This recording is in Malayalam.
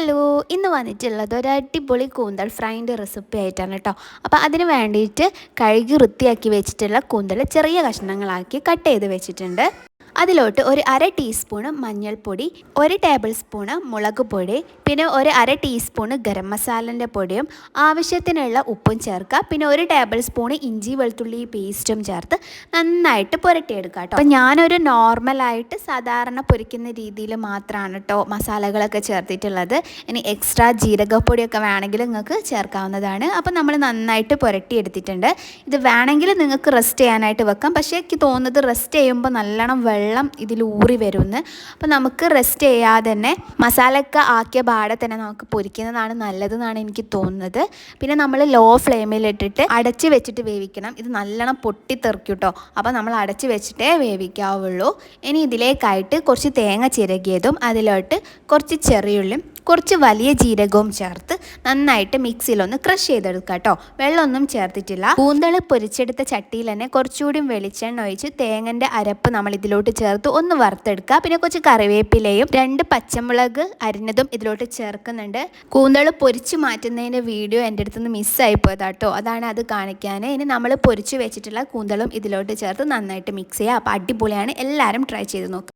ഹലോ, ഇന്ന് വന്നിട്ടുള്ളത് ഒരു അടിപൊളി കൂന്തൽ ഫ്രൈൻ്റെ റെസിപ്പി ആയിട്ടാണ് കേട്ടോ. അപ്പോൾ അതിന് വേണ്ടിയിട്ട് കഴുകി വൃത്തിയാക്കി വെച്ചിട്ടുള്ള കൂന്തൽ ചെറിയ കഷ്ണങ്ങളാക്കി കട്ട് ചെയ്ത് വെച്ചിട്ടുണ്ട്. അതിലോട്ട് ഒരു അര ടീസ്പൂണ് മഞ്ഞൾപ്പൊടി, ഒരു ടേബിൾ സ്പൂണ് മുളക് പൊടി, പിന്നെ ഒരു അര ടീസ്പൂണ് ഗരം മസാലൻ്റെ പൊടിയും ആവശ്യത്തിനുള്ള ഉപ്പും ചേർക്കുക. പിന്നെ ഒരു ടേബിൾ സ്പൂണ് ഇഞ്ചി വെളുത്തുള്ളി പേസ്റ്റും ചേർത്ത് നന്നായിട്ട് പുരട്ടിയെടുക്കുക കേട്ടോ. അപ്പോൾ ഞാനൊരു നോർമലായിട്ട് സാധാരണ പൊരിക്കുന്ന രീതിയിൽ മാത്രമാണ് കേട്ടോ മസാലകളൊക്കെ ചേർത്തിട്ടുള്ളത്. ഇനി എക്സ്ട്രാ ജീരകപ്പൊടിയൊക്കെ വേണമെങ്കിൽ നിങ്ങൾക്ക് ചേർക്കാവുന്നതാണ്. അപ്പോൾ നമ്മൾ നന്നായിട്ട് പുരട്ടിയെടുത്തിട്ടുണ്ട്. ഇത് വേണമെങ്കിൽ നിങ്ങൾക്ക് റെസ്റ്റ് ചെയ്യാനായിട്ട് വെക്കാം. പക്ഷേ എനിക്ക് തോന്നുന്നത് റെസ്റ്റ് ചെയ്യുമ്പോൾ നല്ലോണം വെള്ളം ഇതിൽ ഊറി വരുമെന്ന്. അപ്പോൾ നമുക്ക് റെസ്റ്റ് ചെയ്യാതെ തന്നെ മസാലയൊക്കെ ആക്കിയ പാടെ തന്നെ നമുക്ക് പൊരിക്കുന്നതാണ് നല്ലതെന്നാണ് എനിക്ക് തോന്നുന്നത്. പിന്നെ നമ്മൾ ലോ ഫ്ലെയിമിലിട്ടിട്ട് അടച്ച് വെച്ചിട്ട് വേവിക്കണം. ഇത് നല്ലോണം പൊട്ടിത്തെറിക്കും കേട്ടോ. അപ്പോൾ നമ്മൾ അടച്ച് വെച്ചിട്ടേ വേവിക്കാവുള്ളൂ. ഇനി ഇതിലേക്കായിട്ട് കുറച്ച് തേങ്ങ ചിരകിയതും അതിലോട്ട് കുറച്ച് ചെറിയുള്ളിയും കുറച്ച് വലിയ ജീരകവും ചേർത്ത് നന്നായിട്ട് മിക്സിയിലൊന്ന് ക്രഷ് ചെയ്തെടുക്കുക കേട്ടോ. വെള്ളമൊന്നും ചേർത്തിട്ടില്ല. കൂന്തൽ പൊരിച്ചെടുത്ത ചട്ടിയിൽ തന്നെ കുറച്ചുകൂടി വെളിച്ചെണ്ണ ഒഴിച്ച് തേങ്ങൻ്റെ അരപ്പ് നമ്മൾ ഇതിലോട്ട് ചേർത്ത് ഒന്ന് വറുത്തെടുക്കുക. പിന്നെ കുറച്ച് കറിവേപ്പിലയും 2 പച്ചമുളക് അരിഞ്ഞതും ഇതിലോട്ട് ചേർക്കുന്നുണ്ട്. കൂന്തൽ പൊരിച്ച് മാറ്റുന്നതിൻ്റെ വീഡിയോ എൻ്റെ അടുത്തുനിന്ന് മിസ്സായി പോയതാട്ടോ. അതാണ് അത് കാണിക്കാൻ. ഇനി നമ്മൾ പൊരിച്ച് വെച്ചിട്ടുള്ള കൂന്തലും ഇതിലോട്ട് ചേർത്ത് നന്നായിട്ട് മിക്സ് ചെയ്യുക. അപ്പോൾ അടിപൊളിയാണ്. എല്ലാവരും ട്രൈ ചെയ്ത് നോക്കുക.